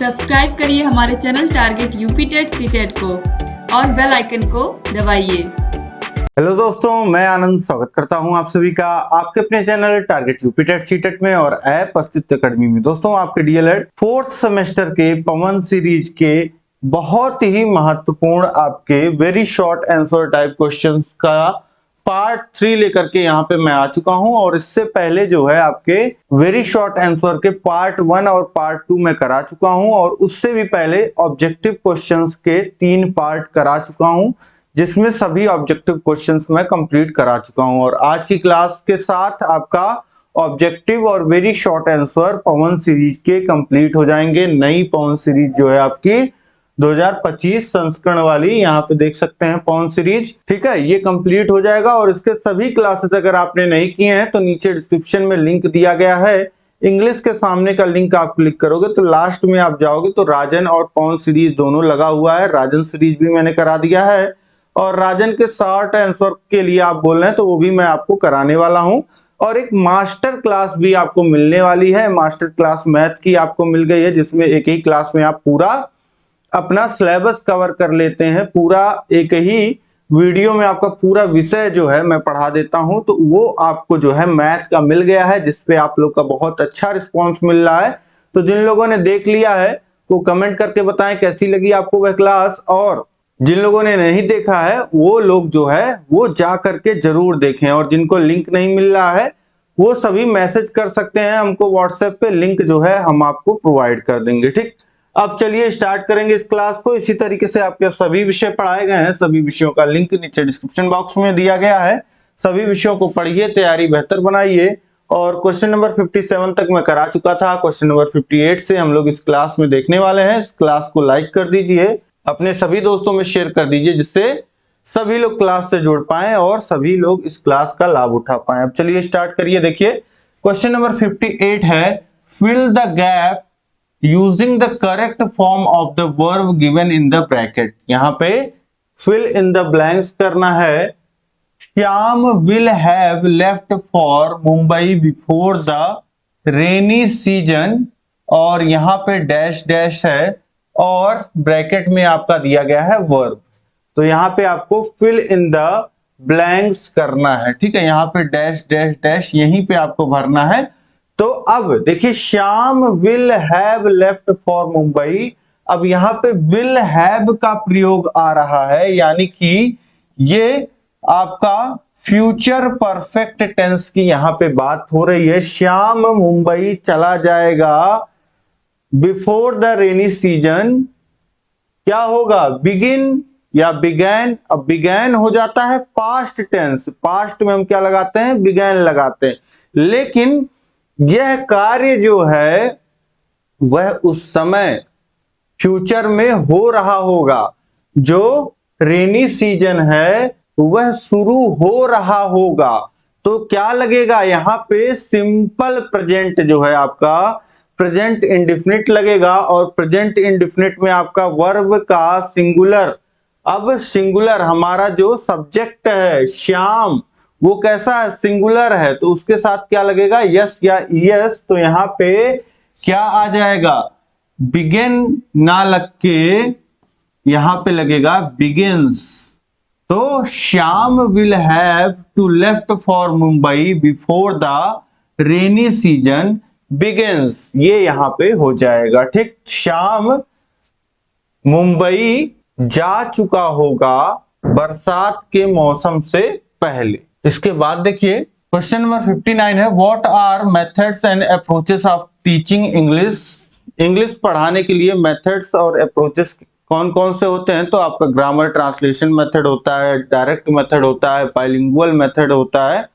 Subscribe करिए हमारे channel target UP TET CTET को और बेल आइकन को दबाइए। हेलो दोस्तों, मैं आनंद स्वागत करता हूं आप सभी का आपके अपने channel target UP TET CTET में और ऐप अस्तित्व अकेडमी में। दोस्तों, आपके डीएलएड फोर्थ सेमेस्टर के पवन सीरीज के बहुत ही महत्वपूर्ण आपके very short answer type questions का पार्ट 3 लेकर के यहाँ पे मैं आ चुका हूं। और इससे पहले जो है आपके वेरी शॉर्ट आंसर के पार्ट 1 और पार्ट 2 में करा चुका हूं, और उससे भी पहले ऑब्जेक्टिव क्वेश्चंस के 3 पार्ट करा चुका हूं, जिसमें सभी ऑब्जेक्टिव क्वेश्चंस मैं कंप्लीट करा चुका हूं। और आज की क्लास के साथ आपका ऑब्जेक्टिव और वेरी शॉर्ट आंसर पवन सीरीज के कंप्लीट हो जाएंगे। नई पवन सीरीज जो है आपकी 2025 संस्करण वाली, यहाँ पे देख सकते हैं पवन सीरीज, ठीक है, ये कंप्लीट हो जाएगा। और इसके सभी क्लासेस अगर आपने नहीं किए हैं तो नीचे डिस्क्रिप्शन में लिंक दिया गया है। इंग्लिश के सामने का लिंक आप क्लिक करोगे तो लास्ट में आप जाओगे तो राजन और पवन सीरीज दोनों लगा हुआ है। राजन सीरीज भी मैंने करा दिया है, और राजन के शॉर्ट आंसर के लिए आप बोल रहे हैं तो वो भी मैं आपको कराने वाला हूं। और एक मास्टर क्लास भी आपको मिलने वाली है। मास्टर क्लास मैथ की आपको मिल गई है, जिसमें एक ही क्लास में आप पूरा अपना सिलेबस कवर कर लेते हैं। पूरा एक ही वीडियो में आपका पूरा विषय जो है मैं पढ़ा देता हूं। तो वो आपको जो है मैथ का मिल गया है, जिसपे आप लोग का बहुत अच्छा रिस्पांस मिल रहा है। तो जिन लोगों ने देख लिया है वो कमेंट करके बताएं कैसी लगी आपको वह क्लास, और जिन लोगों ने नहीं देखा है वो लोग जो है वो जा करके जरूर देखें। और जिनको लिंक नहीं मिल रहा है वो सभी मैसेज कर सकते हैं हमको व्हाट्सएप पे, लिंक जो है हम आपको प्रोवाइड कर देंगे। ठीक, अब चलिए स्टार्ट करेंगे इस क्लास को। इसी तरीके से आपके सभी विषय पढ़ाए गए हैं, सभी विषयों का लिंक नीचे डिस्क्रिप्शन बॉक्स में दिया गया है। सभी विषयों को पढ़िए, तैयारी बेहतर बनाइए। और क्वेश्चन नंबर 57 तक मैं करा चुका था। क्वेश्चन नंबर 58 से हम लोग इस क्लास में देखने वाले हैं। इस क्लास को लाइक कर दीजिए, अपने सभी दोस्तों में शेयर कर दीजिए, जिससे सभी लोग क्लास से जुड़ पाएं और सभी लोग इस क्लास का लाभ उठा पाएं। अब चलिए स्टार्ट करिए। देखिए क्वेश्चन नंबर 58 है, fill the gap using the correct form of the verb given in the bracket. यहाँ पे फिल इन द ब्लैंक्स करना है। Shyam will have left for Mumbai before the rainy season, और यहाँ पे डैश डैश है और ब्रैकेट में आपका दिया गया है वर्ब। तो यहाँ पे आपको फिल इन द ब्लैंक्स करना है, ठीक है। यहाँ पे डैश डैश डैश यहीं पे आपको भरना है। तो अब देखिए, Shyam will have left for Mumbai. अब यहाँ पे विल हैव का प्रयोग आ रहा है, यानी कि ये आपका फ्यूचर परफेक्ट टेंस की यहाँ पे बात हो रही है। श्याम मुंबई चला जाएगा बिफोर द रेनी सीजन। क्या होगा? बिगिन या बिगैन। अब बिगैन हो जाता है पास्ट टेंस, पास्ट में हम क्या लगाते हैं? बिगैन लगाते हैं। लेकिन यह कार्य जो है वह उस समय फ्यूचर में हो रहा होगा। जो रेनी सीजन है वह शुरू हो रहा होगा। तो क्या लगेगा यहाँ पे? सिंपल प्रेजेंट जो है आपका प्रेजेंट इंडेफिनिट लगेगा, और प्रेजेंट इंडेफिनिट में आपका वर्ब का सिंगुलर। अब सिंगुलर हमारा जो सब्जेक्ट है श्याम, वो कैसा है? सिंगुलर है। तो उसके साथ क्या लगेगा? यस या यस। तो यहाँ पे क्या आ जाएगा? बिगिन ना लग के यहाँ पे लगेगा बिगिंस। तो Shyam will have to left for Mumbai before the rainy season begins, ये यहाँ पे हो जाएगा। ठीक, श्याम मुंबई जा चुका होगा बरसात के मौसम से पहले। इसके बाद देखिए क्वेश्चन नंबर 59 है, what are methods and approaches of teaching English. English पढ़ाने के लिए मेथड्स और अप्रोचेस कौन कौन से होते हैं? तो आपका ग्रामर ट्रांसलेशन मेथड होता है, डायरेक्ट मेथड होता है, बाइलिंगुअल मेथड होता है।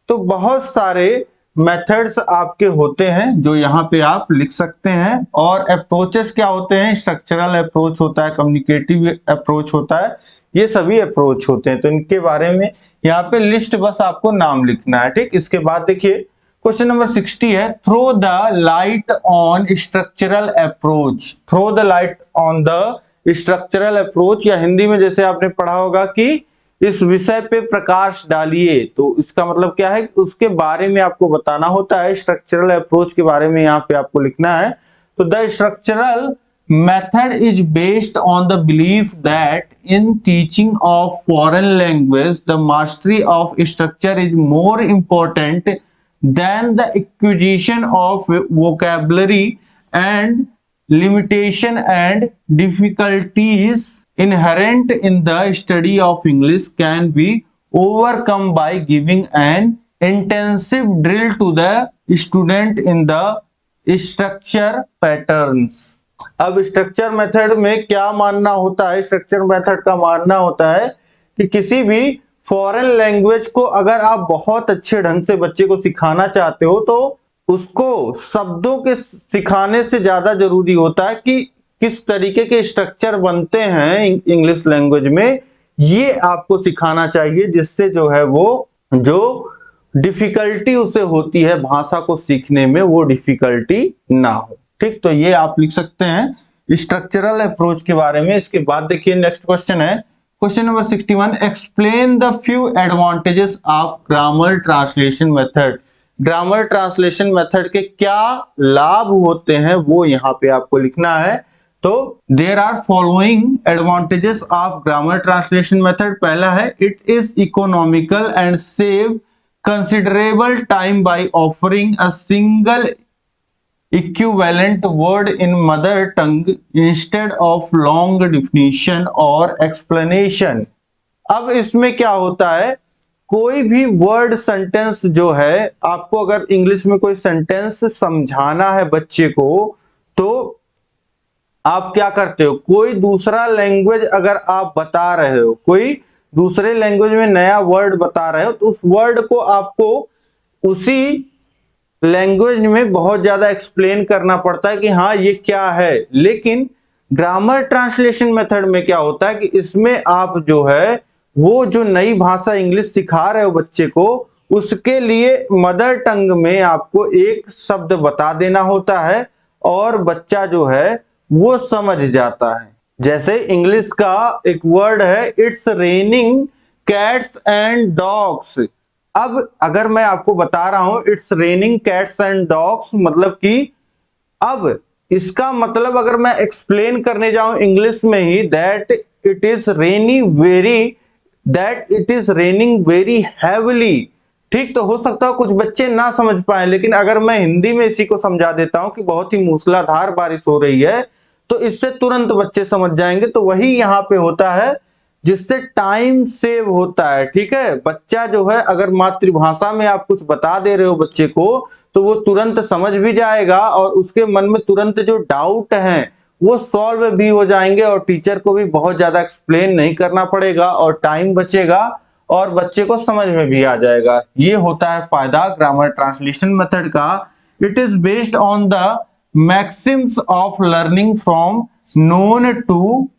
तो बहुत सारे मेथड्स आपके होते हैं जो यहाँ पे आप लिख सकते हैं। और अप्रोचेस क्या होते हैं? स्ट्रक्चरल अप्रोच होता है, कम्युनिकेटिव अप्रोच होता है, ये सभी अप्रोच होते हैं। तो इनके बारे में यहाँ पे लिस्ट बस आपको नाम लिखना है। ठीक, इसके बाद देखिए क्वेश्चन नंबर 60 है, throw the light on structural approach. Throw the light on the structural approach, या हिंदी में जैसे आपने पढ़ा होगा कि इस विषय पे प्रकाश डालिए। तो इसका मतलब क्या है? उसके बारे में आपको बताना होता है। स्ट्रक्चरल अप्रोच के बारे में यहाँ पे आपको लिखना है। तो the structural method is based on the belief that in teaching of foreign language the mastery of structure is more important than the acquisition of vocabulary, and limitation and difficulties inherent in the study of English can be overcome by giving an intensive drill to the student in the structure patterns। अब structure method में क्या मानना होता है? Structure method का मानना होता है कि किसी भी फॉरेन लैंग्वेज को अगर आप बहुत अच्छे ढंग से बच्चे को सिखाना चाहते हो तो उसको शब्दों के सिखाने से ज्यादा जरूरी होता है कि किस तरीके के स्ट्रक्चर बनते हैं इंग्लिश लैंग्वेज में, ये आपको सिखाना चाहिए, जिससे जो है वो जो डिफिकल्टी उसे होती है भाषा को सीखने में वो डिफिकल्टी ना हो। ठीक, तो ये आप लिख सकते हैं स्ट्रक्चरल अप्रोच के बारे में। इसके बाद देखिए नेक्स्ट क्वेश्चन है question number 61, explain the few advantages of grammar translation method. Grammar translation method के क्या लाभ होते हैं वो यहाँ पे आपको लिखना है। तो there are following advantages of grammar translation method. पहला है it is economical and save considerable time by offering a single equivalent word in mother tongue instead of long definition or explanation। अब इसमें क्या होता है, कोई भी वर्ड सेंटेंस जो है, आपको अगर इंग्लिश में कोई सेंटेंस समझाना है बच्चे को तो आप क्या करते हो, कोई दूसरा लैंग्वेज अगर आप बता रहे हो, कोई दूसरे लैंग्वेज में नया वर्ड बता रहे हो तो उस वर्ड को आपको उसी लैंग्वेज में बहुत ज्यादा एक्सप्लेन करना पड़ता है कि हाँ ये क्या है। लेकिन ग्रामर ट्रांसलेशन मेथड में क्या होता है कि इसमें आप जो है वो जो नई भाषा इंग्लिश सिखा रहे हो बच्चे को, उसके लिए मदर टंग में आपको एक शब्द बता देना होता है और बच्चा जो है वो समझ जाता है। जैसे इंग्लिश का एक वर्ड है it's raining cats and dogs. अब अगर मैं आपको बता रहा हूं it's raining cats and dogs, मतलब कि अब इसका मतलब अगर मैं एक्सप्लेन करने जाऊं इंग्लिश में ही that it is raining very heavily. ठीक, तो हो सकता है कुछ बच्चे ना समझ पाए, लेकिन अगर मैं हिंदी में इसी को समझा देता हूं कि बहुत ही मूसलाधार बारिश हो रही है तो इससे तुरंत बच्चे समझ जाएंगे। तो वही यहाँ पे होता है जिससे टाइम सेव होता है। ठीक है, बच्चा जो है अगर मातृभाषा में आप कुछ बता दे रहे हो बच्चे को तो वो तुरंत समझ भी जाएगा और उसके मन में तुरंत जो डाउट है वो सॉल्व भी हो जाएंगे और टीचर को भी बहुत ज्यादा एक्सप्लेन नहीं करना पड़ेगा और टाइम बचेगा और बच्चे को समझ में भी आ जाएगा। ये होता है फायदा ग्रामर ट्रांसलेशन मेथड का। It is based on the maxims of learning from known to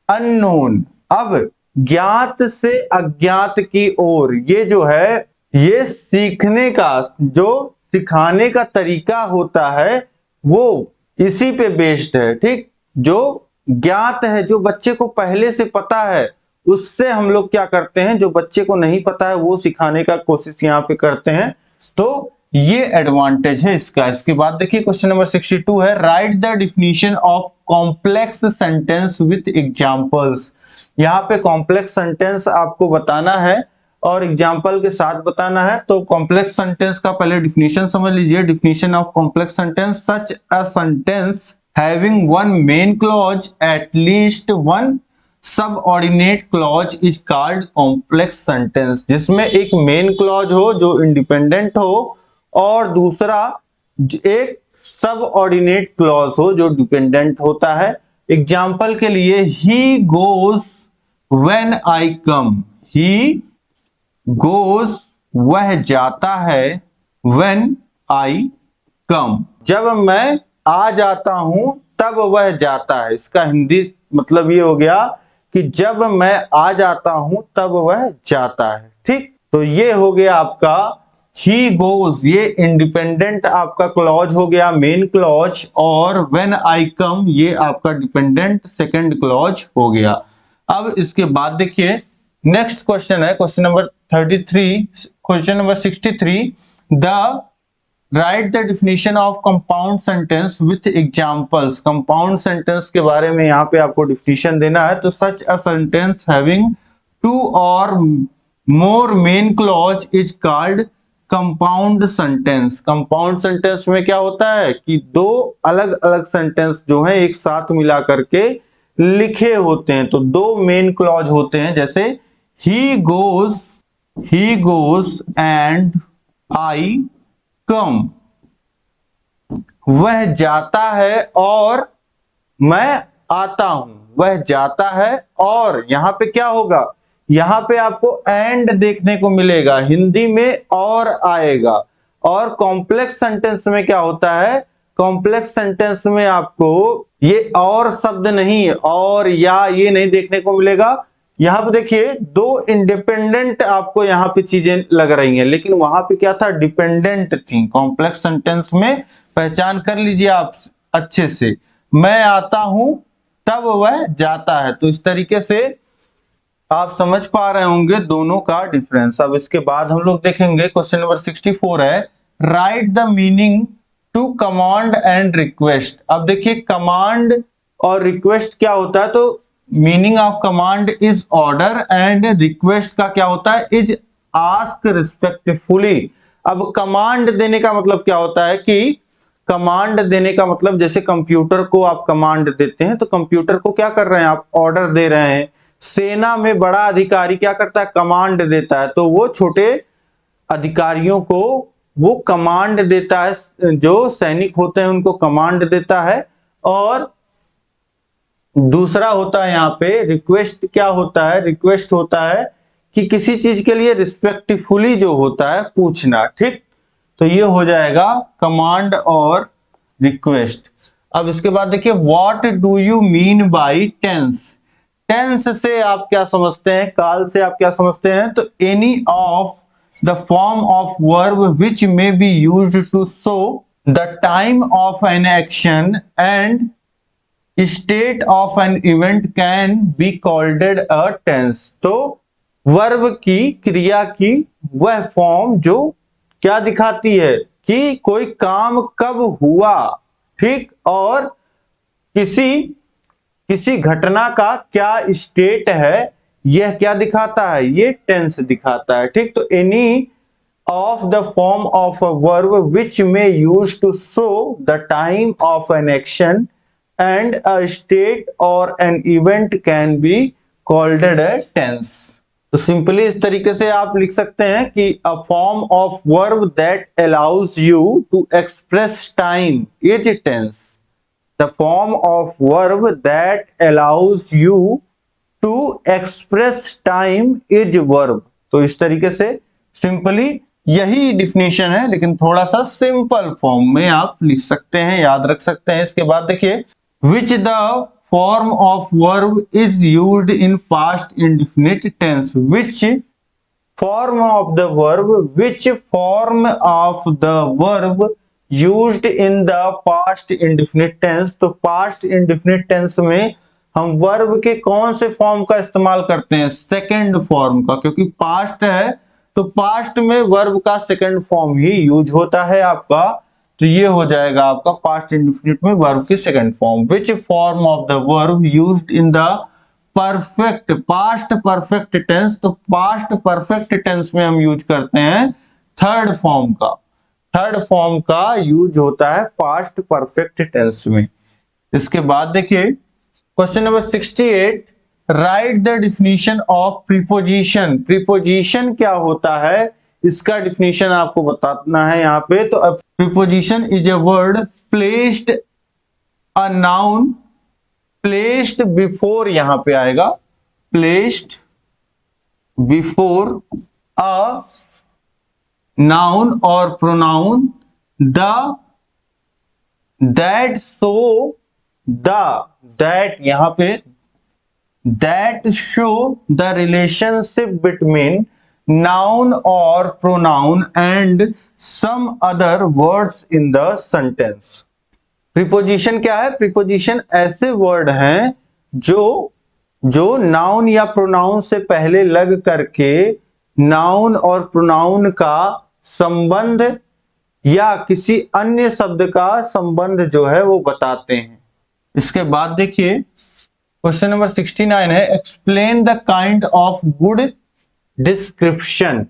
unknown. अब ज्ञात से अज्ञात की ओर, ये जो है ये सीखने का जो सिखाने का तरीका होता है वो इसी पे बेस्ड है। ठीक, जो ज्ञात है, जो बच्चे को पहले से पता है, उससे हम लोग क्या करते हैं, जो बच्चे को नहीं पता है वो सिखाने का कोशिश यहाँ पे करते हैं। तो ये एडवांटेज है इसका। इसके बाद देखिए क्वेश्चन नंबर 62 है write the definition of complex sentence with examples. यहाँ पे कॉम्प्लेक्स सेंटेंस आपको बताना है और एग्जांपल के साथ बताना है। तो कॉम्प्लेक्स सेंटेंस का पहले डिफिनीशन समझ लीजिए। Definition of complex sentence, such a sentence having one main clause at least one subordinate clause is called complex sentence. जिसमें एक मेन क्लॉज हो जो इंडिपेंडेंट हो और दूसरा एक सबऑर्डिनेट क्लॉज हो जो डिपेंडेंट होता है। एग्जाम्पल के लिए he goes when I come, he goes वह जाता है, व्हेन आई कम जब मैं आ जाता हूं तब वह जाता है। इसका हिंदी मतलब ये हो गया कि जब मैं आ जाता हूं तब वह जाता है। ठीक, तो ये हो गया आपका ही गोज, ये इंडिपेंडेंट आपका क्लॉज हो गया, मेन क्लॉज, और व्हेन आई कम ये आपका डिपेंडेंट सेकंड क्लॉज हो गया। अब इसके बाद देखिए नेक्स्ट क्वेश्चन है question number 33, question number 63, the right the definition of compound sentence with examples. Compound sentence के बारे में यहाँ पे आपको डिफिनीशन देना है। तो such a sentence having two और more main clause is called compound sentence. Compound sentence में क्या होता है कि दो अलग अलग सेंटेंस जो है एक साथ मिला करके लिखे होते हैं। तो दो मेन क्लॉज होते हैं, जैसे ही गोज एंड आई कम। वह जाता है और मैं आता हूं। वह जाता है और यहां पे क्या होगा, यहां पे आपको एंड देखने को मिलेगा, हिंदी में और आएगा। और कॉम्प्लेक्स सेंटेंस में क्या होता है, कॉम्प्लेक्स सेंटेंस में आपको ये और शब्द नहीं और या ये नहीं देखने को मिलेगा। यहां पे देखिए दो इंडिपेंडेंट आपको यहां पे चीजें लग रही हैं, लेकिन वहां पे क्या था, डिपेंडेंट थी। कॉम्प्लेक्स सेंटेंस में पहचान कर लीजिए आप अच्छे से, मैं आता हूं तब वह जाता है। तो इस तरीके से आप समझ पा रहे होंगे दोनों का डिफरेंस। अब इसके बाद हम लोग देखेंगे क्वेश्चन नंबर 64 है, write the meaning to command and request. अब देखिए कमांड और रिक्वेस्ट क्या होता है, तो meaning of command is order and request का क्या होता है, इज आस्क रिस्पेक्टफुली। अब कमांड देने का मतलब क्या होता है कि कमांड देने का मतलब जैसे कंप्यूटर को आप कमांड देते हैं, तो कंप्यूटर को क्या कर रहे हैं, आप ऑर्डर दे रहे हैं। सेना में बड़ा अधिकारी क्या करता है, कमांड देता है, तो वो छोटे अधिकारियों को वो कमांड देता है, जो सैनिक होते हैं उनको कमांड देता है। और दूसरा होता है यहाँ पे रिक्वेस्ट। क्या होता है, रिक्वेस्ट होता है कि किसी चीज के लिए रिस्पेक्टफुली जो होता है पूछना, ठीक। तो ये हो जाएगा कमांड और रिक्वेस्ट। अब इसके बाद देखिए what do you mean by tense. Tense से आप क्या समझते हैं, काल से आप क्या समझते हैं, तो any of the form of verb which may be used to show the time of an action and state of an event can be called a tense. तो वर्ब की, क्रिया की वह फॉर्म जो क्या दिखाती है कि कोई काम कब हुआ, ठीक, और किसी घटना का क्या स्टेट है, यह क्या दिखाता है, ये टेंस दिखाता है, ठीक। तो any of the form of a verb which may use to show the time of an action and a state और an event can be called a tense. तो सिंपली इस तरीके से आप लिख सकते हैं कि a form of verb that allows you to express time is tense. The form of verb that allows you to express time is verb. तो इस तरीके से सिंपली यही डिफिनीशन है, लेकिन थोड़ा सा सिंपल फॉर्म में आप लिख सकते हैं, याद रख सकते हैं। इसके बाद देखिए which the form of verb is used in past indefinite tense। which form of the verb used in the past indefinite tense। तो past indefinite tense में हम वर्ब के कौन से फॉर्म का इस्तेमाल करते हैं, सेकंड फॉर्म का, क्योंकि पास्ट है तो पास्ट में वर्ब का सेकंड फॉर्म ही यूज होता है आपका। तो ये हो जाएगा आपका पास्ट इंडेफिनिट में वर्ब की second form. Which form of the verb used in the perfect past perfect tense. तो पास्ट परफेक्ट टेंस में हम यूज करते हैं थर्ड फॉर्म का। थर्ड फॉर्म का यूज होता है पास्ट परफेक्ट टेंस में। इसके बाद देखिए question number 68, write the definition of preposition. Preposition क्या होता है, इसका डिफिनीशन आपको बताना है यहाँ पे। तो preposition is a word placed a noun, placed before, यहां पे आएगा प्लेस्ड बिफोर अ नाउन और pronoun the that so the that, यहां पे that show the relationship between noun और pronoun and some other words in the sentence. Preposition क्या है, preposition ऐसे वर्ड हैं जो नाउन या प्रोनाउन से पहले लग करके नाउन और प्रोनाउन का संबंध या किसी अन्य शब्द का संबंध जो है वो बताते हैं। इसके बाद देखिए क्वेश्चन नंबर 69 है explain the kind of good description.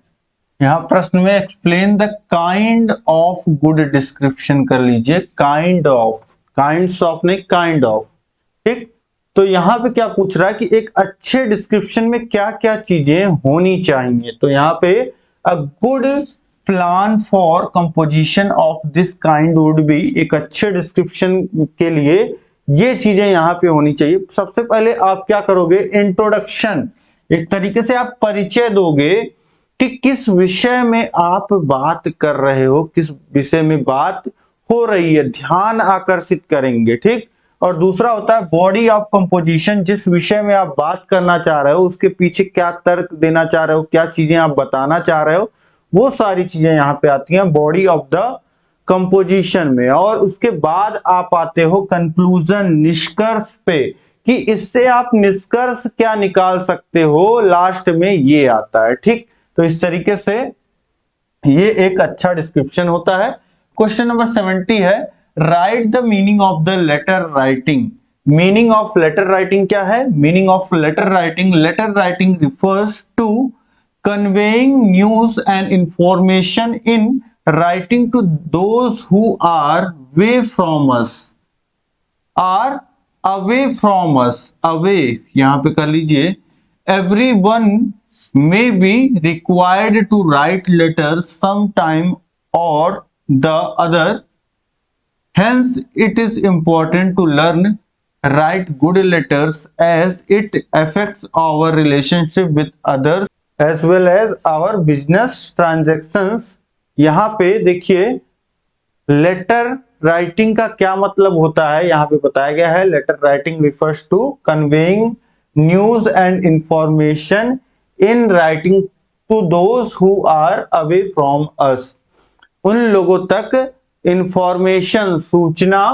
यहाँ प्रश्न में explain the kind of good description कर लीजिए, काइंड ऑफ, काइंड्स ऑफ नहीं काइंड ऑफ, ठीक। तो यहाँ पे क्या पूछ रहा है कि एक अच्छे डिस्क्रिप्शन में क्या क्या चीजें होनी चाहिए। तो यहाँ पे a good plan for composition of this kind would be, एक अच्छे डिस्क्रिप्शन के लिए ये चीजें यहाँ पे होनी चाहिए। सबसे पहले आप क्या करोगे, इंट्रोडक्शन, एक तरीके से आप परिचय दोगे कि किस विषय में आप बात कर रहे हो, किस विषय में बात हो रही है, ध्यान आकर्षित करेंगे, ठीक। और दूसरा होता है बॉडी ऑफ कंपोजिशन, जिस विषय में आप बात करना चाह रहे हो उसके पीछे क्या तर्क देना चाह रहे हो, क्या चीजें आप बताना चाह रहे हो, वो सारी चीजें यहाँ पे आती हैं बॉडी ऑफ द कंपोजिशन में। और उसके बाद आप आते हो कंक्लूजन, निष्कर्ष पे, कि इससे आप निष्कर्ष क्या निकाल सकते हो, लास्ट में ये आता है, ठीक। तो इस तरीके से ये एक अच्छा डिस्क्रिप्शन होता है। क्वेश्चन नंबर 70 है write the meaning of the letter writing. Meaning of letter writing क्या है? Meaning of letter writing refers to conveying news and information in writing to those who are away from us, away यहां पे कर लीजिए, everyone may be required to write letters sometime or the other, hence it is important to learn write good letters as it affects our relationship with others as well as our business transactions। यहाँ पे देखिए letter writing का क्या मतलब होता है, यहाँ पे बताया गया है letter writing refers to conveying news and information in writing to those who are away from us. उन लोगों तक इंफॉर्मेशन, सूचना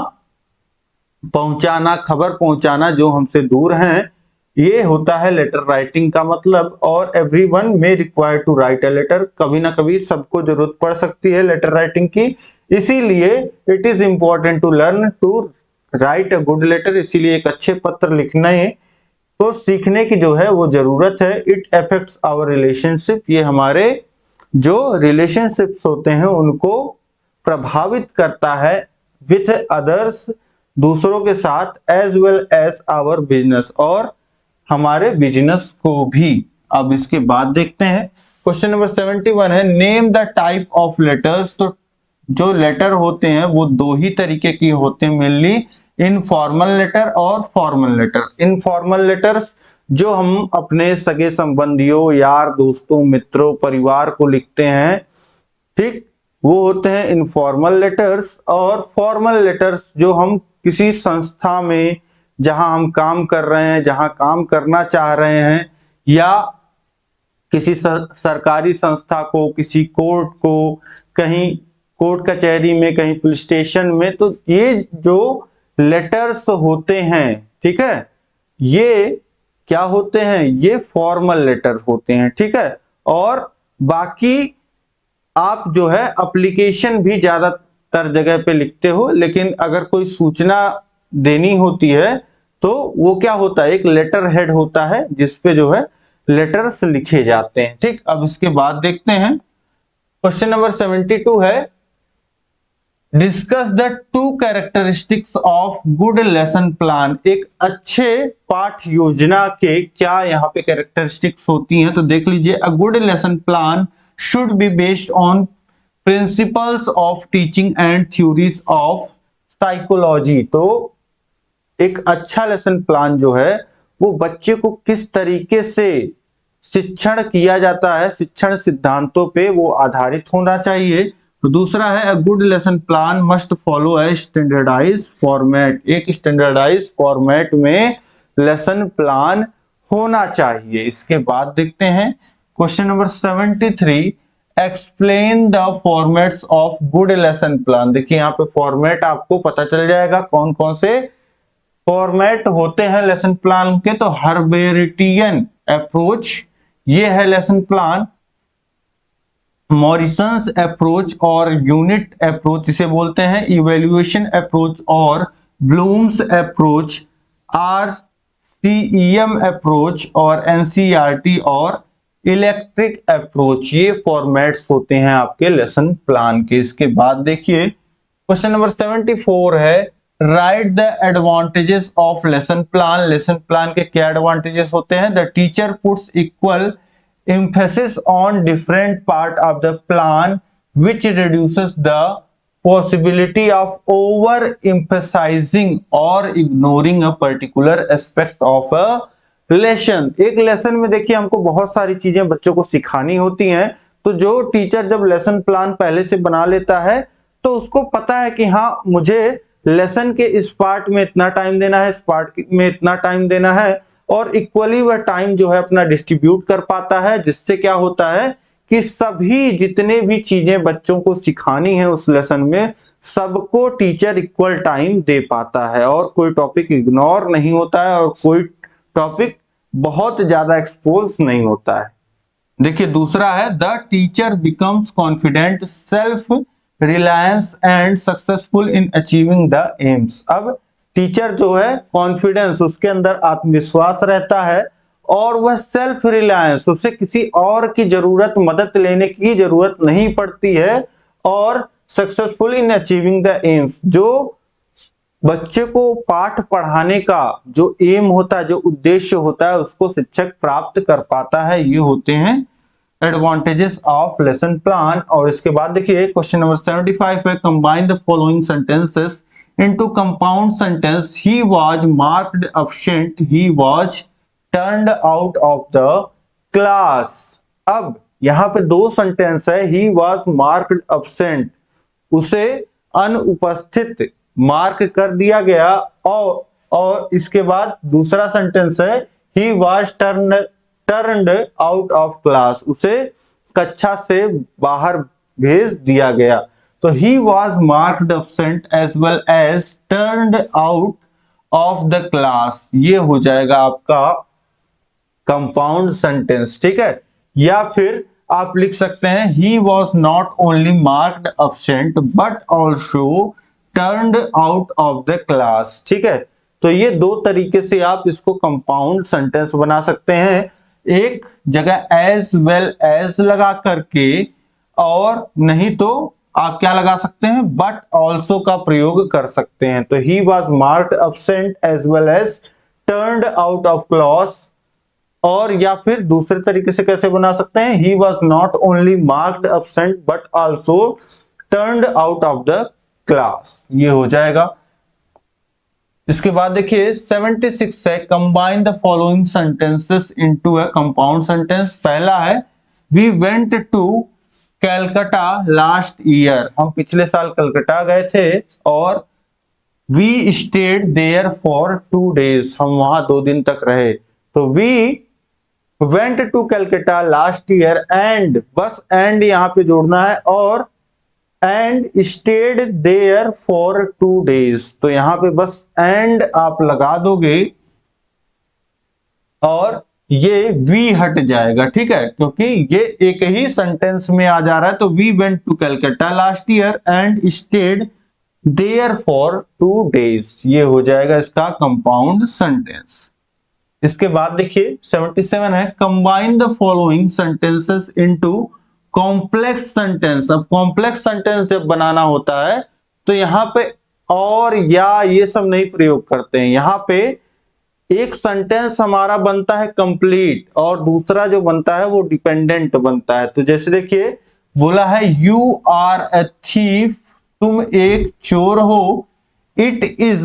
पहुंचाना, खबर पहुंचाना जो हमसे दूर हैं, ये होता है लेटर राइटिंग का मतलब। और everyone may require to write a letter, कभी ना कभी सबको जरूरत पड़ सकती है लेटर राइटिंग की, इसीलिए it is important to learn to write a good letter, इसीलिए एक अच्छे पत्र लिखने को सीखने की जो है वो जरूरत है। इट अफेक्ट्स आवर रिलेशनशिप, ये हमारे जो रिलेशनशिप्स होते हैं उनको प्रभावित करता है, विथ अदर्स, दूसरों के साथ, as well as our business, और हमारे बिजनेस को भी। अब इसके बाद देखते हैं क्वेश्चन नंबर 71 है name the type of letters. तो जो लेटर होते हैं वो दो ही तरीके की होते हैं मेनली, इनफॉर्मल लेटर और फॉर्मल लेटर। इनफॉर्मल लेटर्स जो हम अपने सगे संबंधियों, यार दोस्तों, मित्रों, परिवार को लिखते हैं, ठीक, वो होते हैं इनफॉर्मल लेटर्स। और फॉर्मल लेटर्स जो हम किसी संस्था में, जहां हम काम कर रहे हैं, जहां काम करना चाह रहे हैं, या किसी सरकारी संस्था को, किसी कोर्ट को, कहीं कोर्ट कचहरी में, कहीं पुलिस स्टेशन में, तो ये जो लेटर्स होते हैं, ठीक है, ये क्या होते हैं, ये फॉर्मल लेटर होते हैं, ठीक है। और बाकी आप जो है एप्लीकेशन भी ज्यादातर जगह पे लिखते हो, लेकिन अगर कोई सूचना देनी होती है तो वो क्या होता है, एक लेटर हेड होता है जिसपे जो है लेटर्स लिखे जाते हैं, ठीक। अब इसके बाद देखते हैं क्वेश्चन नंबर 72 है discuss the two characteristics of good lesson plan. एक अच्छे पाठ योजना के क्या यहाँ पे कैरेक्टरिस्टिक्स होती हैं, तो देख लीजिए। अ good lesson plan should be based on principles of teaching and theories of psychology। तो एक अच्छा लेसन प्लान जो है वो बच्चे को किस तरीके से शिक्षण किया जाता है, शिक्षण सिद्धांतों पे वो आधारित होना चाहिए। तो दूसरा है a good lesson plan must follow a standardize format. एक स्टैंडर्डाइज फॉर्मेट में लेसन प्लान होना चाहिए। इसके बाद देखते हैं question number 73 explain the formats of good lesson plan. देखिए यहाँ पे फॉर्मेट आपको पता चल जाएगा कौन कौन से फॉर्मेट होते हैं लेसन प्लान के। तो हर्बेरिटियन अप्रोच ये है लेसन प्लान, मॉरिसन्स अप्रोच और यूनिट अप्रोच इसे बोलते हैं, इवेल्युएशन अप्रोच और ब्लूम्स अप्रोच, RCEM अप्रोच और NCERT और इलेक्ट्रिक अप्रोच, ये फॉर्मेट्स होते हैं आपके लेसन प्लान के। इसके बाद देखिए क्वेश्चन नंबर 74 है, write the advantages of lesson plan. Lesson plan के क्या एडवांटेजेस होते हैं? The teacher puts equal emphasis on different part of the plan which reduces the possibility of over emphasizing or ignoring a particular aspect of a lesson। एक lesson में देखिए हमको बहुत सारी चीजें बच्चों को सिखानी होती हैं, तो जो टीचर जब लेसन प्लान पहले से बना लेता है तो उसको पता है कि हाँ मुझे लेसन के इस पार्ट में इतना टाइम देना है, इस पार्ट में इतना टाइम देना है, और इक्वली वह टाइम जो है अपना डिस्ट्रीब्यूट कर पाता है, जिससे क्या होता है कि सभी जितने भी चीजें बच्चों को सिखानी है उस लेसन में सबको टीचर इक्वल टाइम दे पाता है और कोई टॉपिक इग्नोर नहीं होता है और कोई टॉपिक बहुत ज्यादा एक्सपोज नहीं होता है। देखिए दूसरा है, the teacher becomes confident, self reliance and successful in achieving the AIIMS. अब टीचर जो है कॉन्फिडेंस, उसके अंदर आत्मविश्वास रहता है और वह सेल्फ रिलायंस, उसे किसी और की जरूरत, मदद लेने की जरूरत नहीं पड़ती है, और successful in achieving the AIIMS, जो बच्चे को पाठ पढ़ाने का जो एम होता है, जो उद्देश्य होता है, उसको शिक्षक प्राप्त कर पाता है। ये होते हैं एडवांटेजेस ऑफ लेसन प्लान। और इसके बाद देखिए क्वेश्चन नंबर 75 है, combine the following sentences into compound sentence, he was marked absent, he was turned out of the class। अब यहां पे दो सेंटेंस है, he was marked absent, उसे अनुपस्थित मार्क कर दिया गया, और इसके बाद दूसरा सेंटेंस है he was turned out of class, उसे कक्षा से बाहर भेज दिया गया। तो he was marked absent as well as turned out of the class, ये हो जाएगा आपका कंपाउंड सेंटेंस, ठीक है। या फिर आप लिख सकते हैं he was not only marked absent but also turned out of the class, ठीक है। तो ये दो तरीके से आप इसको कंपाउंड सेंटेंस बना सकते हैं, एक जगह as well as लगा करके, और नहीं तो आप क्या लगा सकते हैं, बट ऑल्सो का प्रयोग कर सकते हैं। तो he was marked absent as well as turned out of class, और या फिर दूसरे तरीके से कैसे बना सकते हैं, he was not only marked absent but also turned out of the class, ये हो जाएगा। इसके बाद देखिए 76 है, combine the following sentences into a compound sentence. पहला है, we went to Calcutta last year, हम पिछले साल कलकत्ता गए थे, और we stayed there for 2 days, हम वहां 2 दिन तक रहे। तो we went to Calcutta last year and, बस एंड यहां पे जोड़ना है, और and stayed there for 2 days, तो यहां पे बस एंड आप लगा दोगे और ये वी हट जाएगा, ठीक है, क्योंकि ये एक ही सेंटेंस में आ जा रहा है। तो we went to Calcutta last year and stayed there for 2 days, ये हो जाएगा इसका कंपाउंड सेंटेंस। इसके बाद देखिए 77 है, combine the following sentences into complex sentence. अब कॉम्प्लेक्स सेंटेंस जब बनाना होता है तो यहां पे और या ये सब नहीं प्रयोग करते हैं, यहां पे एक सेंटेंस हमारा बनता है कंप्लीट और दूसरा जो बनता है वो डिपेंडेंट बनता है। तो जैसे देखिए बोला है, यू आर अ थीफ, तुम एक चोर हो, it is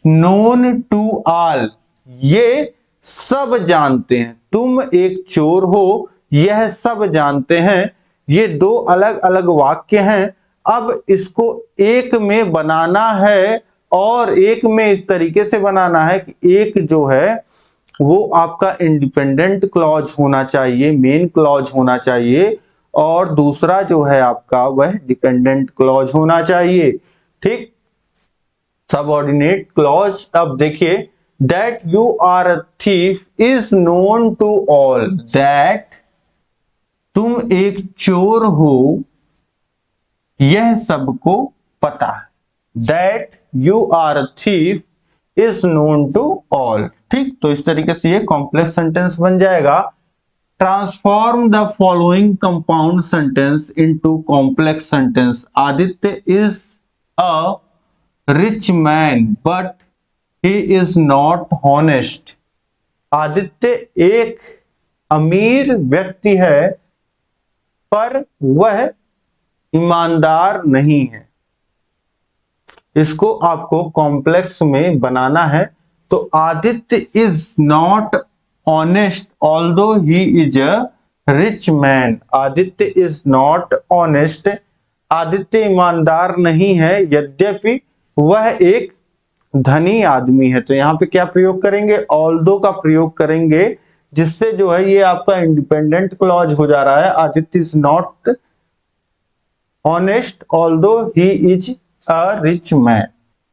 known to all, ये सब जानते हैं। तुम एक चोर हो, यह सब जानते हैं। ये दो अलग अलग वाक्य हैं। अब इसको एक में बनाना है और एक में इस तरीके से बनाना है कि एक जो है वो आपका इंडिपेंडेंट क्लॉज होना चाहिए, मेन क्लॉज होना चाहिए, और दूसरा जो है आपका वह डिपेंडेंट क्लॉज होना चाहिए, ठीक, सबऑर्डिनेट क्लॉज। अब देखिए, that you are a thief is known to all, that तुम एक चोर हो यह सबको पता है। That you are thief is known to all. ठीक, तो इस तरीके से ये कॉम्प्लेक्स सेंटेंस बन जाएगा। Transform the following compound sentence into complex sentence. Aditya is a rich man but he is not honest. Aditya एक अमीर व्यक्ति है पर वह ईमानदार नहीं है। इसको आपको कॉम्प्लेक्स में बनाना है। तो Aditya is not honest although he is a rich man. Aditya is not honest, Aditya ईमानदार नहीं है यद्यपि वह एक धनी आदमी है। तो यहां पे क्या प्रयोग करेंगे, ऑल्दो का प्रयोग करेंगे, जिससे जो है ये आपका इंडिपेंडेंट क्लॉज हो जा रहा है। Aditya is not honest although he is a rich man.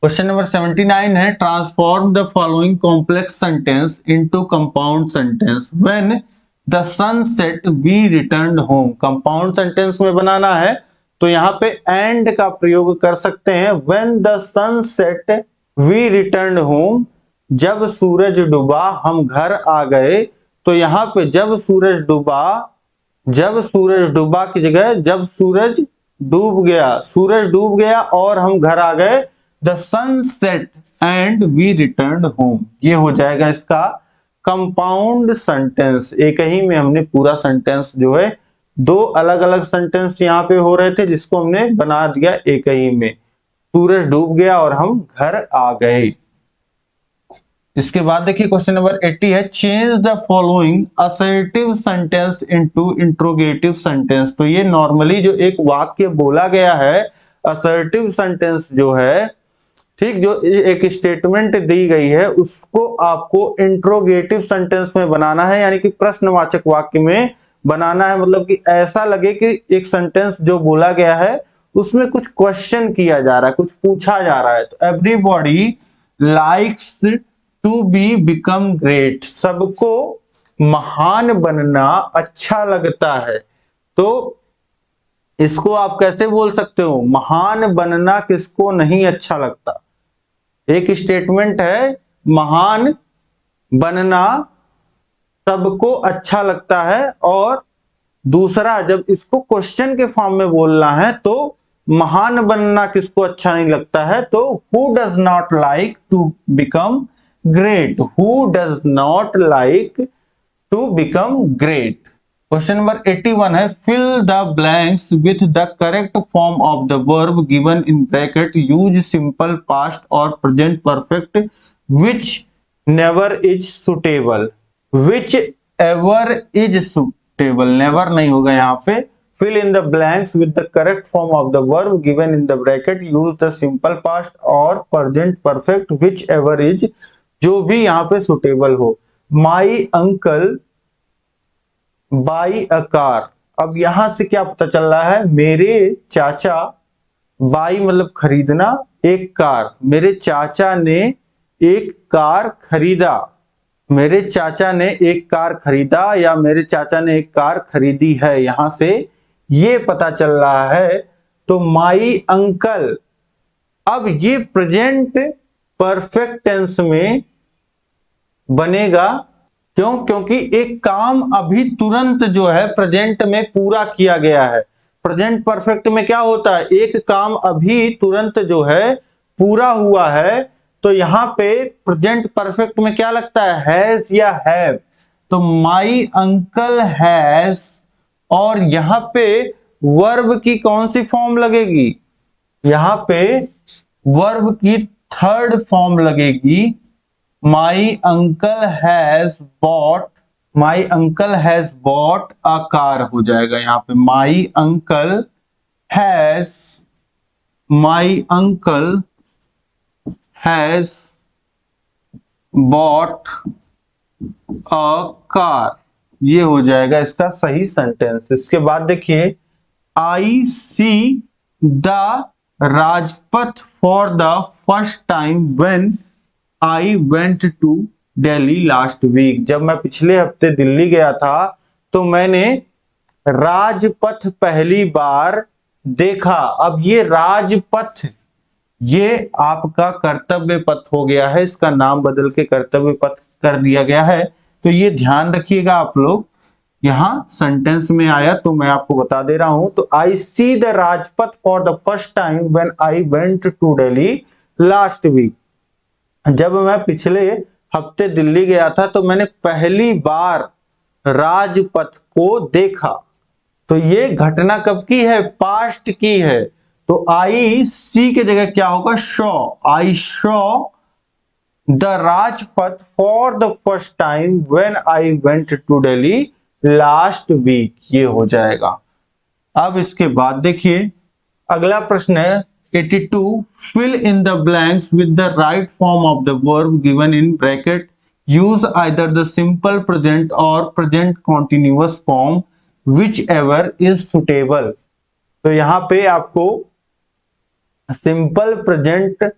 Question number 79 है, transform the following complex sentence into compound sentence. When the sun set we returned home. Compound sentence में बनाना है तो यहाँ पे एंड का प्रयोग कर सकते हैं। When the sun set we returned home. जब सूरज डूबा हम घर आ गए। तो यहाँ पे जब सूरज डूबा की जगह जब सूरज डूब गया और हम घर आ गए। The sun set and we returned home. ये हो जाएगा इसका कंपाउंड सेंटेंस। एक ही में हमने पूरा सेंटेंस जो है, दो अलग अलग सेंटेंस यहाँ पे हो रहे थे जिसको हमने बना दिया एक ही में। सूरज डूब गया और हम घर आ गए। इसके बाद देखिए क्वेश्चन नंबर 80 है, change the following assertive sentence into interrogative sentence. तो ये नॉर्मली जो एक वाक्य बोला गया है, असर्टिव सेंटेंस जो है, ठीक, जो एक स्टेटमेंट दी गई है उसको आपको इंट्रोगेटिव सेंटेंस में बनाना है, यानी कि प्रश्नवाचक वाक्य में बनाना है। मतलब कि ऐसा लगे कि एक सेंटेंस जो बोला गया है उसमें कुछ क्वेश्चन किया जा रहा है, कुछ पूछा जा रहा है। तो everybody likes to be become great. सबको महान बनना अच्छा लगता है। तो इसको आप कैसे बोल सकते हो, महान बनना किसको नहीं अच्छा लगता। एक स्टेटमेंट है महान बनना सबको अच्छा लगता है, और दूसरा जब इसको क्वेश्चन के फॉर्म में बोलना है तो महान बनना किसको अच्छा नहीं लगता है। तो who does not like to become great. Who does not like to become great. Question number 81 है, fill the blanks with the correct form of the verb given in bracket. Use simple past और present perfect which never is suitable. Whichever is suitable, never नहीं होगा यहाँ पे। Fill in the blanks with the correct form of the verb given in the bracket. Use the simple past और present perfect which ever is, जो भी यहाँ पे suitable हो। My uncle by a car. अब यहां से क्या पता चल रहा है, मेरे चाचा, बाई मतलब खरीदना, एक कार, मेरे चाचा ने एक कार खरीदा। मेरे चाचा ने एक कार खरीदा या मेरे चाचा ने एक कार खरीदी है, यहां से ये पता चल रहा है। तो माई अंकल, अब ये प्रेजेंट परफेक्ट टेंस में बनेगा। क्यों? क्योंकि एक काम अभी तुरंत जो है प्रेजेंट में पूरा किया गया है। प्रेजेंट परफेक्ट में क्या होता है, एक काम अभी तुरंत जो है पूरा हुआ है। तो यहां पे प्रेजेंट परफेक्ट में क्या लगता है, हैज या हैव। तो माई अंकल हैज, और यहां पे वर्ब की कौन सी फॉर्म लगेगी, यहां पे वर्ब की थर्ड फॉर्म लगेगी। My uncle has bought, my uncle has bought a car हो जाएगा यहाँ पे। My uncle has bought a car, ये हो जाएगा इसका सही सेंटेंस। इसके बाद देखिए, I see the Rajpath for the first time when I went to Delhi last week. जब मैं पिछले हफ्ते दिल्ली गया था तो मैंने राजपथ पहली बार देखा। अब ये राजपथ ये आपका कर्तव्य पथ हो गया है, इसका नाम बदल के कर्तव्य पथ कर दिया गया है। तो ये ध्यान रखिएगा आप लोग, यहां सेंटेंस में आया तो मैं आपको बता दे रहा हूं। तो I see the Rajpath for the first time when I went to Delhi last week. जब मैं पिछले हफ्ते दिल्ली गया था तो मैंने पहली बार राजपथ को देखा। तो ये घटना कब की है? पास्ट की है। तो आई सी के जगह क्या होगा? Saw. I saw the Rajpath for the first time when I went to Delhi last week, ये हो जाएगा। अब इसके बाद देखिए अगला प्रश्न है 82, fill in the blanks with the right form of the verb given in bracket, use either the simple present और present continuous form whichever is suitable. तो यहां पे आपको सिंपल प्रेजेंट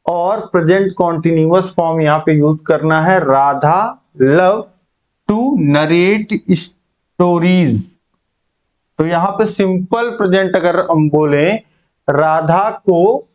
और प्रेजेंट कॉन्टिन्यूअस फॉर्म यहां पे use करना है। Radha love to narrate stories. तो यहां पे सिंपल प्रेजेंट अगर हम बोले, राधा को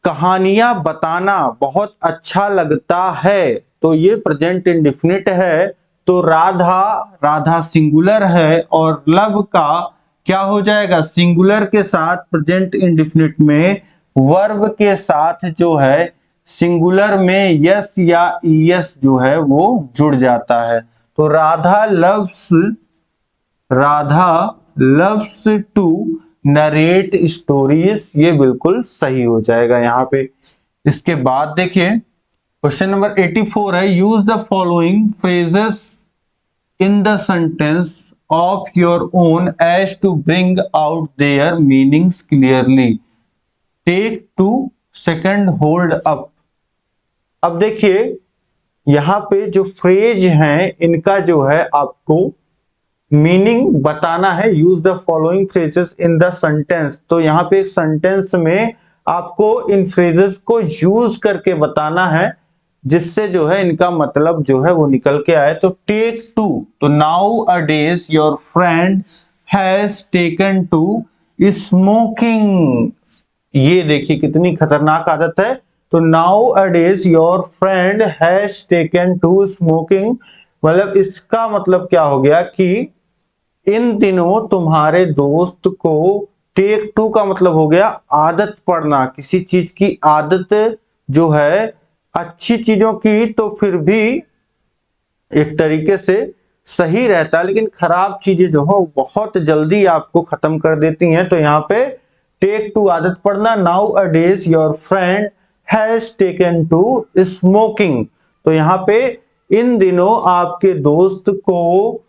कहानियां बताना बहुत अच्छा लगता है, तो ये प्रेजेंट इंडेफिनिट है। तो राधा सिंगुलर है और लव का क्या हो जाएगा? सिंगुलर के साथ प्रेजेंट इंडेफिनिट में वर्ब के साथ जो है सिंगुलर में यस या ईएस जो है वो जुड़ जाता है। तो Radha loves to narrate stories, ये बिल्कुल सही हो जाएगा यहां पे। इसके बाद देखिए क्वेश्चन नंबर 84 है, use the following phrases in the sentence of your own as to bring out their meanings clearly. Take 2 second hold up. अब देखिए यहां पे जो फ्रेज हैं इनका जो है आपको मीनिंग बताना है। Use the following phrases in the sentence. तो यहां पे एक सेंटेंस में आपको इन फ्रेजेस को यूज करके बताना है, जिससे जो है इनका मतलब जो है वो निकल के आए। तो टेक टू, तो nowadays your friend has taken to smoking. ये देखिए कितनी खतरनाक आदत है। तो nowadays your friend has taken to smoking, मतलब इसका मतलब क्या हो गया कि इन दिनों तुम्हारे दोस्त को, टेक टू का मतलब हो गया आदत पड़ना, किसी चीज की आदत जो है अच्छी चीजों की तो फिर भी एक तरीके से सही रहता है, लेकिन खराब चीजें जो हो बहुत जल्दी आपको खत्म कर देती हैं। तो यहाँ पे टेक टू आदत पड़ना, nowadays your friend has taken to smoking. तो यहाँ पे इन दिनों आपके दोस्त को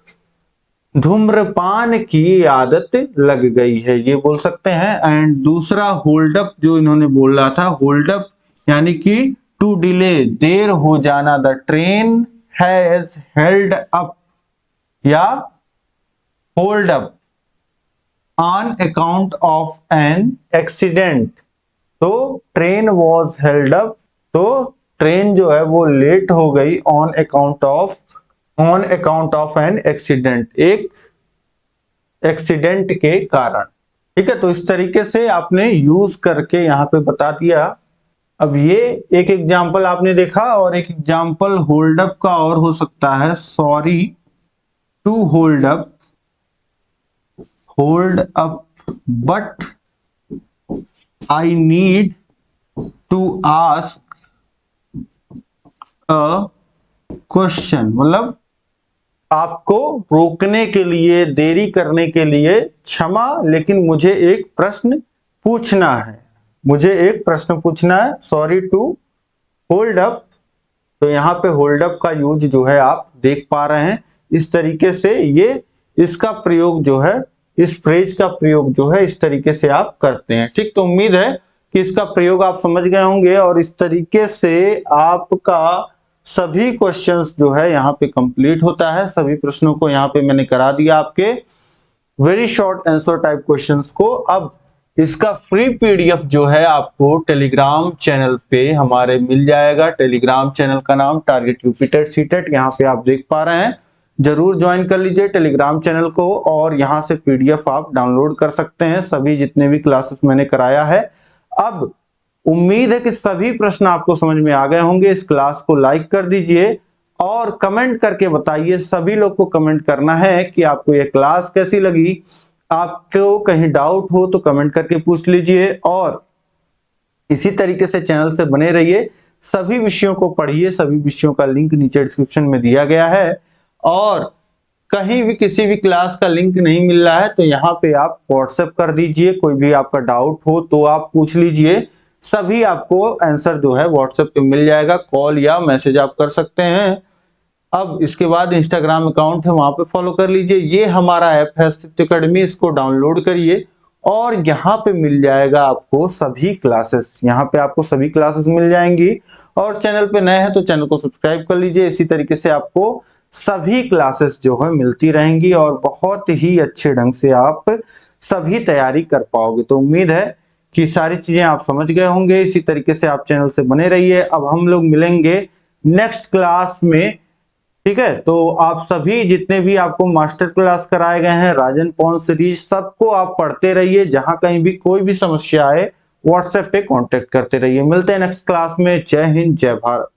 धूम्रपान की आदत लग गई है, ये बोल सकते हैं। एंड दूसरा होल्ड अप जो इन्होंने बोला था, होल्ड अप यानी कि टू डिले, देर हो जाना। The train has held up या hold up on account of an accident. तो ट्रेन वॉज हेल्ड अप, तो ट्रेन जो है वो लेट हो गई on account of an accident, एक एक्सीडेंट के कारण। ठीक है, तो इस तरीके से आपने यूज करके यहां पे बता दिया। अब ये एक एग्जाम्पल आपने देखा, और एक एग्जाम्पल होल्ड अप का और हो सकता है, sorry to hold up but I need to ask a question, मतलब आपको रोकने के लिए, देरी करने के लिए क्षमा, लेकिन मुझे एक प्रश्न पूछना है, सॉरी टू होल्ड अप। तो यहाँ पे होल्ड अप का यूज जो है आप देख पा रहे हैं। इस तरीके से ये इसका प्रयोग जो है, इस फ्रेज का प्रयोग जो है इस तरीके से आप करते हैं। ठीक, तो उम्मीद है कि इसका प्रयोग आप समझ गए होंगे, और इस तरीके से आपका सभी क्वेश्चंस जो है यहाँ पे कंप्लीट होता है। सभी प्रश्नों को यहाँ पे मैंने करा दिया आपके very short answer type questions को। अब इसका फ्री पीडीएफ जो है आपको टेलीग्राम चैनल पे हमारे मिल जाएगा। टेलीग्राम चैनल का नाम टारगेट यूपी टेट सीटेट, यहाँ पे आप देख पा रहे हैं। जरूर ज्वाइन कर लीजिए टेलीग्राम चैनल को, और यहाँ से पीडीएफ आप डाउनलोड कर सकते हैं सभी जितने भी क्लासेस मैंने कराया है। अब उम्मीद है कि सभी प्रश्न आपको समझ में आ गए होंगे। इस क्लास को लाइक कर दीजिए और कमेंट करके बताइए, सभी लोग को कमेंट करना है कि आपको ये क्लास कैसी लगी। आपको कहीं डाउट हो तो कमेंट करके पूछ लीजिए, और इसी तरीके से चैनल से बने रहिए, सभी विषयों को पढ़िए। सभी विषयों का लिंक नीचे डिस्क्रिप्शन में दिया गया है, और कहीं भी किसी भी क्लास का लिंक नहीं मिल रहा है तो यहाँ पे आप व्हाट्सएप कर दीजिए, कोई भी आपका डाउट हो तो आप पूछ लीजिए, सभी आपको आंसर जो है व्हाट्सएप पे मिल जाएगा। कॉल या मैसेज आप कर सकते हैं। अब इसके बाद इंस्टाग्राम अकाउंट है, वहां पे फॉलो कर लीजिए। ये हमारा ऐप है अस्तित्व अकेडमी, इसको डाउनलोड करिए और यहाँ पे मिल जाएगा आपको सभी क्लासेस, यहाँ पे आपको सभी क्लासेस मिल जाएंगी। और चैनल पे नए हैं तो चैनल को सब्सक्राइब कर लीजिए। इसी तरीके से आपको सभी क्लासेस जो है मिलती रहेंगी और बहुत ही अच्छे ढंग से आप सभी तैयारी कर पाओगे। तो उम्मीद है कि सारी चीजें आप समझ गए होंगे। इसी तरीके से आप चैनल से बने रहिए। अब हम लोग मिलेंगे नेक्स्ट क्लास में, ठीक है। तो आप सभी जितने भी आपको मास्टर क्लास कराए गए हैं राजन पॉन सीरीज, सबको आप पढ़ते रहिए। जहां कहीं भी कोई भी समस्या आए व्हाट्सएप पे कांटेक्ट करते रहिए। मिलते हैं नेक्स्ट क्लास में। जय हिंद, जय भारत।